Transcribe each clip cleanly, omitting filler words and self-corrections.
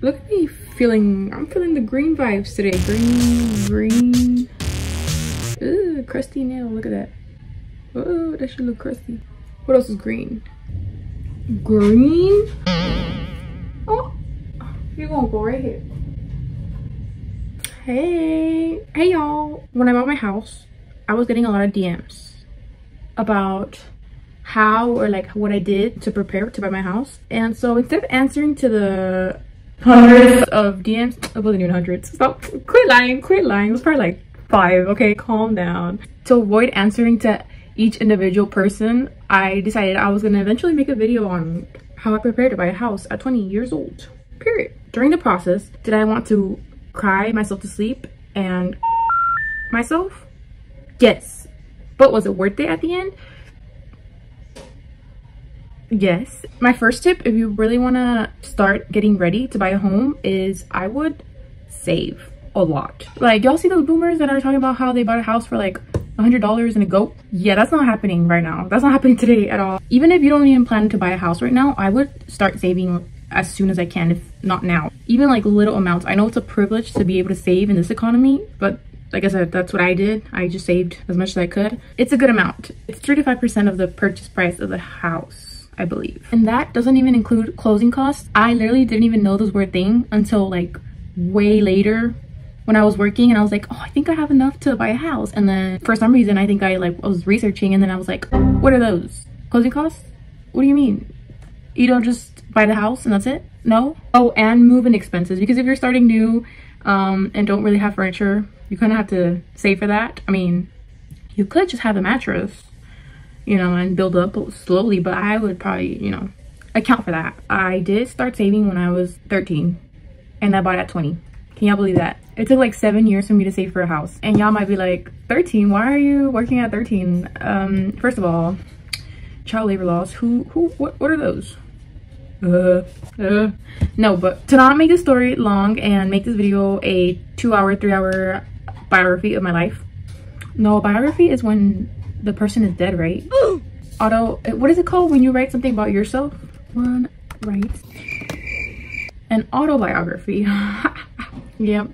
Look at me feeling, I'm feeling the green vibes today. Green. Ooh, crusty nail, look at that. Oh, that should look crusty. What else is green? Green? Oh, you're gonna go right here. Hey y'all. When I bought my house, I was getting a lot of DMs about how or like what I did to prepare to buy my house. And so instead of answering to the hundreds of DMs, it wasn't even hundreds. Stop, quit lying. It was probably like 5, okay? Calm down. To avoid answering to each individual person, I decided I was gonna eventually make a video on how I prepared to buy a house at 20 years old, period. During the process, did I want to cry myself to sleep and myself? Yes. But was it worth it at the end? Yes. My first tip, if you really want to start getting ready to buy a home, is I would save a lot. Like, y'all see those boomers that are talking about how they bought a house for like $100 and a goat? Yeah, that's not happening right now. That's not happening today at all. Even if you don't even plan to buy a house right now, I would start saving as soon as I can, if not now. Even like little amounts. I know it's a privilege to be able to save in this economy, but like I said, that's what I did. I just saved as much as I could. It's a good amount. It's 3 to 5% of the purchase price of the house, I believe. And that doesn't even include closing costs. I literally didn't even know those were a thing until like way later when I was working, and I was like, oh, I think I have enough to buy a house. And then for some reason, I think I was researching, and then I was like, what are those? Closing costs? What do you mean? You don't just buy the house and that's it? No? Oh, and move-in expenses, because if you're starting new and don't really have furniture, you kind of have to save for that. I mean, you could just have a mattress, you know, and build up slowly, but I would probably, you know, account for that. I did start saving when I was 13 and I bought at 20. Can y'all believe that? It took like 7 years for me to save for a house. And y'all might be like, 13? Why are you working at 13? First of all, child labor laws. What are those? No, but to not make this story long and make this video a 2-hour, 3-hour biography of my life. No, a biography is when the person is dead, right? What is it called when you write something about yourself? One writes an autobiography. Yep,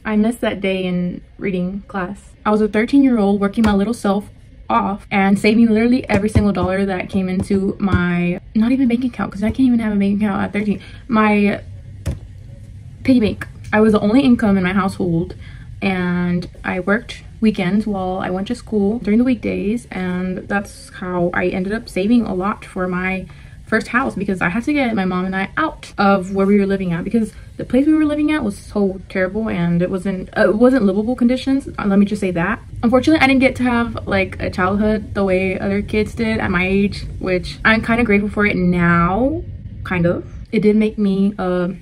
I missed that day in reading class. I was a 13-year-old working my little self off and saving literally every single dollar that came into my, not even bank account, because I can't even have a bank account at 13, my piggy bank. I was the only income in my household, and I worked weekends while I went to school during the weekdays, and that's how I ended up saving a lot for my first house, because I had to get my mom and I out of where we were living at, because the place we were living at was so terrible and it wasn't livable conditions. Let me just say that. Unfortunately, I didn't get to have like a childhood the way other kids did at my age, which I'm kind of grateful for it now. Kind of. It did make me a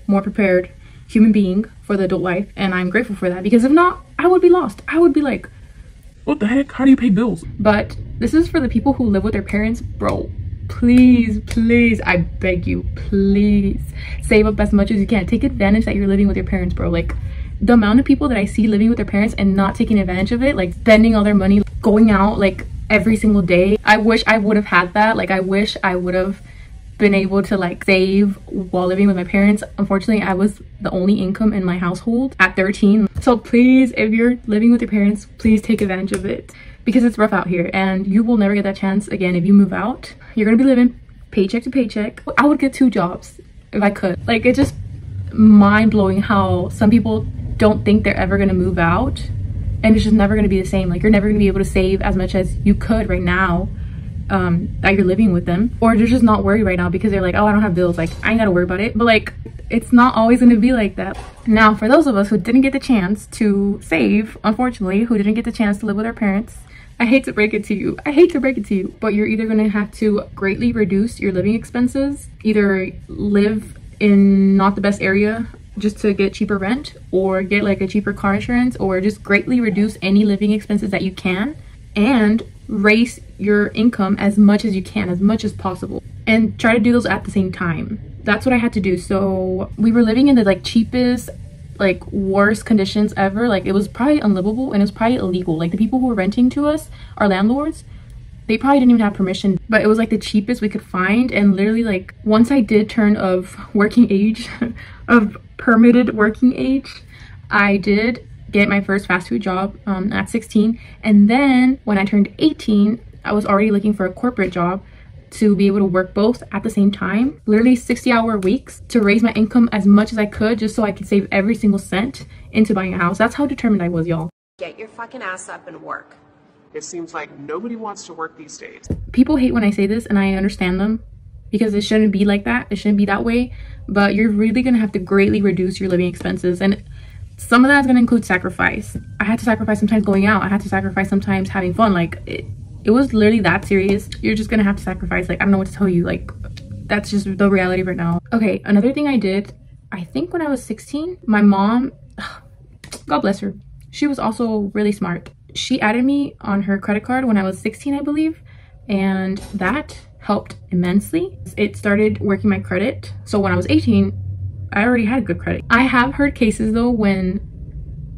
more prepared human being for the adult life, and I'm grateful for that, because if not, I would be lost. I would be like, what the heck? How do you pay bills? But this is for the people who live with their parents. Bro, please, I beg you, please save up as much as you can. Take advantage that you're living with your parents, bro. Like, the amount of people that I see living with their parents and not taking advantage of it, like spending all their money, going out like every single day. I wish I would have had that. Like, I wish I would have been able to like save while living with my parents. Unfortunately, I was the only income in my household at 13. So please, if you're living with your parents, please take advantage of it, because it's rough out here and you will never get that chance again. If you move out, you're gonna be living paycheck to paycheck. I would get 2 jobs if I could. Like, it's just mind-blowing how some people don't think they're ever gonna move out, and it's just never gonna be the same. Like, you're never gonna be able to save as much as you could right now that you're living with them, or they're just not worried right now because they're like, oh, I don't have bills, like I ain't gotta worry about it. But like, it's not always gonna be like that. Now, for those of us who didn't get the chance to save, unfortunately, who didn't get the chance to live with our parents, I hate to break it to you, but you're either gonna have to greatly reduce your living expenses, either live in not the best area just to get cheaper rent, or get like a cheaper car insurance, or just greatly reduce any living expenses that you can, and raise your income as much as you can, as much as possible, and try to do those at the same time. That's what I had to do. So we were living in the like cheapest, like worst conditions ever. Like, it was probably unlivable and it was probably illegal. Like, the people who were renting to us, our landlords, They probably didn't even have permission, but it was like the cheapest we could find. And literally, like, once I did turn of working age, of permitted working age, I did get my first fast food job at 16. And then when I turned 18, I was already looking for a corporate job to be able to work both at the same time, literally 60-hour weeks, to raise my income as much as I could, just so I could save every single cent into buying a house. That's how determined I was, y'all. Get your fucking ass up and work. It seems like nobody wants to work these days. People hate when I say this, and I understand them, because it shouldn't be like that. It shouldn't be that way. But you're really gonna have to greatly reduce your living expenses, and some of that is gonna include sacrifice. I had to sacrifice sometimes going out. I had to sacrifice sometimes having fun. Like, it was literally that serious. You're just gonna have to sacrifice. Like, I don't know what to tell you. Like, that's just the reality right now. Okay, another thing I did, I think when I was 16, my mom, God bless her, she was also really smart. She added me on her credit card when I was 16, I believe, and that helped immensely. It started working my credit. So when I was 18, I already had good credit. I have heard cases though when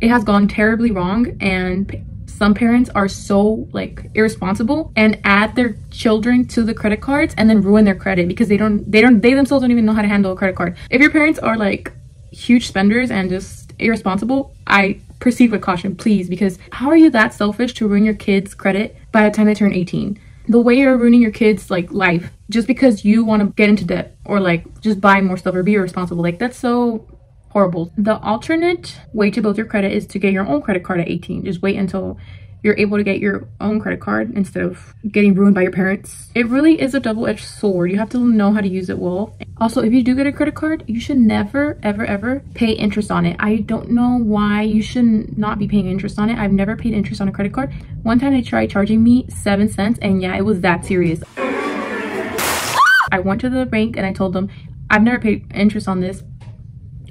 it has gone terribly wrong, and some parents are so like irresponsible and add their children to the credit cards and then ruin their credit because they themselves don't even know how to handle a credit card. If your parents are like huge spenders and just irresponsible, I proceed with caution, please, because how are you that selfish to ruin your kids' credit by the time they turn 18? The way you're ruining your kids' like life just because you want to get into debt or like just buy more stuff or be irresponsible, like that's so horrible. The alternate way to build your credit is to get your own credit card at 18. Just wait until you're able to get your own credit card instead of getting ruined by your parents. It really is a double-edged sword. You have to know how to use it well. Also, if you do get a credit card, you should never, ever, ever pay interest on it. I don't know why you should not be paying interest on it. I've never paid interest on a credit card. One time they tried charging me 7 cents, and yeah, it was that serious. I went to the bank and I told them, I've never paid interest on this.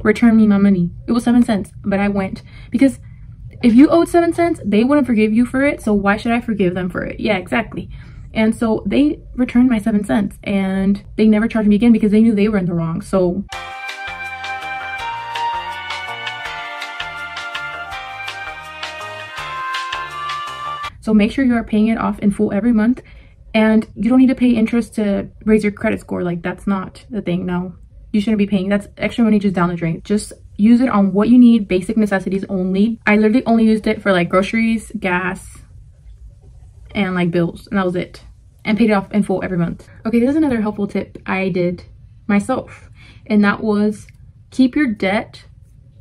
Return me my money. It was 7 cents, but I went because if you owed 7 cents, they wouldn't forgive you for it. So why should I forgive them for it? Yeah, exactly. And so they returned my 7 cents and they never charged me again because they knew they were in the wrong. So make sure you are paying it off in full every month, and you don't need to pay interest to raise your credit score. Like, that's not the thing. No, you shouldn't be paying. That's extra money just down the drain. Just use it on what you need, basic necessities only. I literally only used it for like groceries, gas, and like bills, and that was it. And paid it off in full every month. Okay, this is another helpful tip I did myself, and that was keep your debt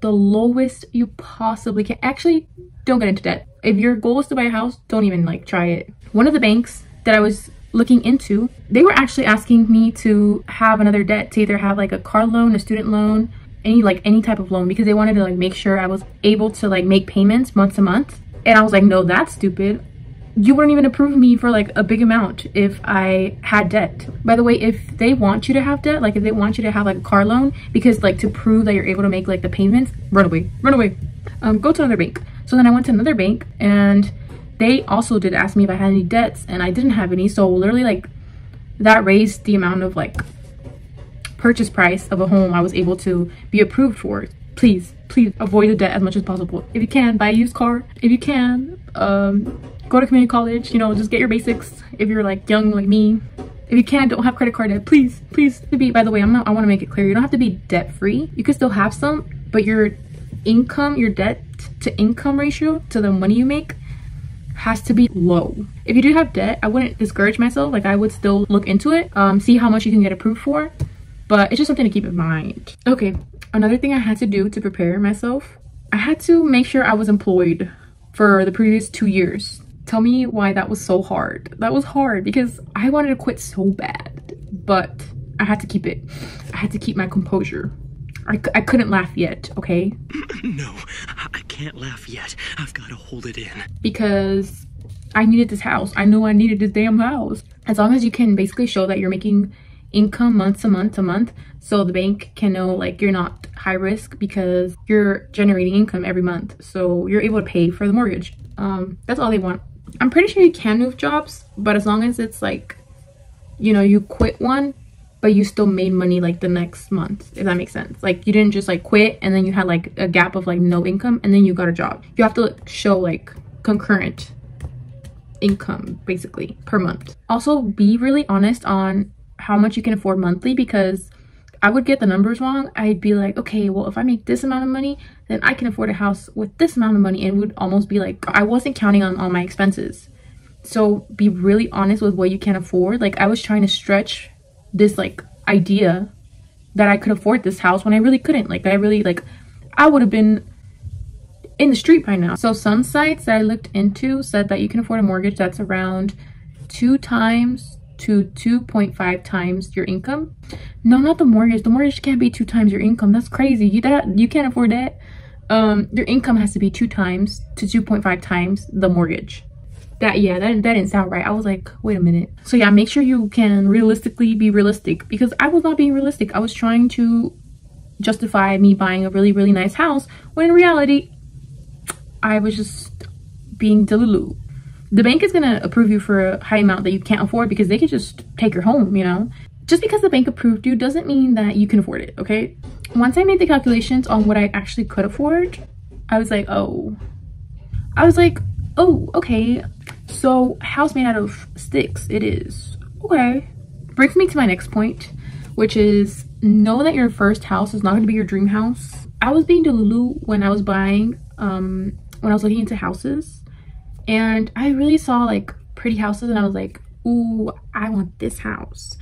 the lowest you possibly can. Actually, don't get into debt. If your goal is to buy a house, don't even like try it. One of the banks that I was looking into, they were actually asking me to have another debt, to either have like a car loan, a student loan, any type of loan, because they wanted to like make sure I was able to like make payments month to month. And I was like, no, that's stupid. You wouldn't even approve me for like a big amount if I had debt. By the way, if they want you to have debt, like if they want you to have like a car loan, because like to prove that you're able to make like the payments, run away. Go to another bank. So then I went to another bank and they also did ask me if I had any debts, and I didn't have any. So literally like that raised the amount of like purchase price of a home I was able to be approved for. Please avoid the debt as much as possible. If you can, buy a used car. If you can, go to community college, you know, just get your basics if you're like young like me. If you can't, don't have credit card debt. Please. By the way, I want to make it clear, you don't have to be debt free. You can still have some, but your income, your debt to income ratio to the money you make has to be low. If you do have debt, I wouldn't discourage myself. Like, I would still look into it, see how much you can get approved for, but it's just something to keep in mind. Okay, another thing I had to do to prepare myself, I had to make sure I was employed for the previous 2 years. Tell me why that was so hard. That was hard because I wanted to quit so bad, but I had to keep it. I had to keep my composure. I couldn't laugh yet, okay? No, I can't laugh yet. I've got to hold it in. Because I needed this house. I knew I needed this damn house. As long as you can basically show that you're making income month to month, so the bank can know like you're not high risk because you're generating income every month, so you're able to pay for the mortgage. That's all they want. I'm pretty sure you can move jobs, but as long as it's like, you know, you quit one but you still made money like the next month, if that makes sense. Like, you didn't just like quit and then you had like a gap of like no income and then you got a job. You have to show like concurrent income basically per month. Also, be really honest on how much you can afford monthly, because I would get the numbers wrong. I'd be like, okay, well, if I make this amount of money, then I can afford a house with this amount of money, and it would almost be like I wasn't counting on all my expenses. So be really honest with what you can afford. Like, I was trying to stretch this like idea that I could afford this house when I really couldn't. Like, I would have been in the street by now. So some sites that I looked into said that you can afford a mortgage that's around 2 times to 2.5 times your income. No, not the mortgage. The mortgage can't be 2 times your income. That's crazy. You can't afford that. Your income has to be 2 times to 2.5 times the mortgage. That didn't sound right. I was like, wait a minute. So yeah, make sure you can realistically be realistic, because I was not being realistic. I was trying to justify me buying a really, really nice house when in reality I was just being delulu. The bank is gonna approve you for a high amount that you can't afford, because they could just take your home, you know? Just because the bank approved you doesn't mean that you can afford it, okay? Once I made the calculations on what I actually could afford, I was like, oh, okay. So house made out of sticks, it is. Okay. Brings me to my next point, which is know that your first house is not going to be your dream house. I was being delulu when I was buying, when I was looking into houses, and I really saw like pretty houses and I was like, ooh, I want this house.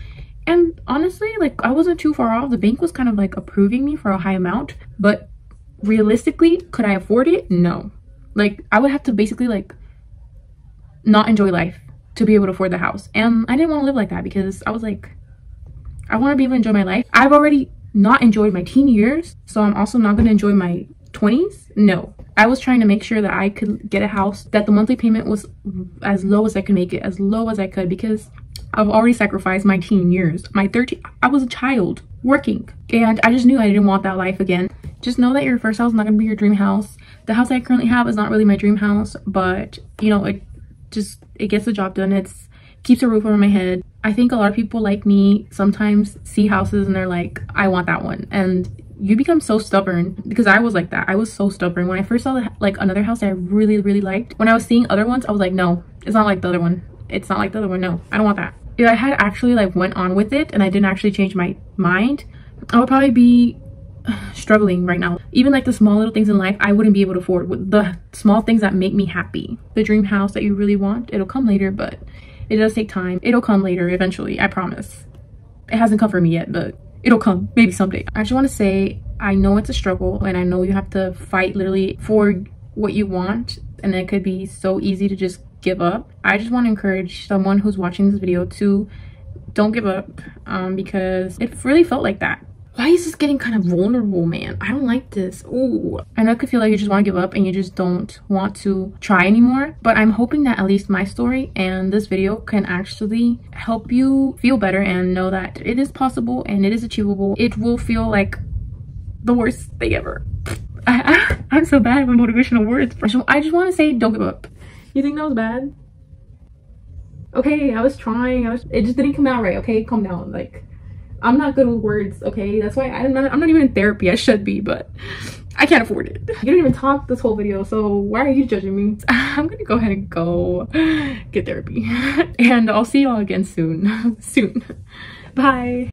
And honestly, like, I wasn't too far off. The bank was kind of like approving me for a high amount, but realistically, could I afford it? No. Like, I would have to basically like not enjoy life to be able to afford the house, and I didn't want to live like that, because I was like, I want to be able to enjoy my life. I've already not enjoyed my teen years, so I'm also not going to enjoy my 20s. No, I was trying to make sure that I could get a house that the monthly payment was as low as I could make it, as low as I could, because I've already sacrificed my teen years. I was a child working, and I just knew I didn't want that life again. Just know that your first house is not going to be your dream house. The house I currently have is not really my dream house, but you know, it gets the job done. It's keeps a roof over my head. I think a lot of people like me sometimes see houses and they're like, I want that one, and you become so stubborn, because I was like that. I was so stubborn when I first saw like another house I really, really liked. When I was seeing other ones, I was like, no, it's not like the other one. It's not like the other one. No, I don't want that. If I had actually like went on with it and I didn't actually change my mind, I would probably be struggling right now. Even like the small little things in life, I wouldn't be able to afford. With the small things that make me happy, the dream house that you really want, it'll come later, but it does take time. It'll come later eventually, I promise. It hasn't come for me yet, but it'll come maybe someday. I just want to say, I know it's a struggle, and I know you have to fight literally for what you want, and it could be so easy to just give up. I just want to encourage someone who's watching this video to don't give up, because it really felt like that. Why is this getting kind of vulnerable, man? I don't like this. Ooh, I know it could feel like you just want to give up and you just don't want to try anymore, but I'm hoping that at least my story and this video can actually help you feel better and know that it is possible and it is achievable. It will feel like the worst thing ever. I'm so bad with motivational words. I just want to say, don't give up. You think that was bad? Okay, I was trying. It just didn't come out right. Okay, calm down. Like, I'm not good with words, okay? That's why I'm not even in therapy. I should be, but I can't afford it. You didn't even talk this whole video, so why are you judging me? I'm gonna go ahead and go get therapy. And I'll see y'all again soon. Bye.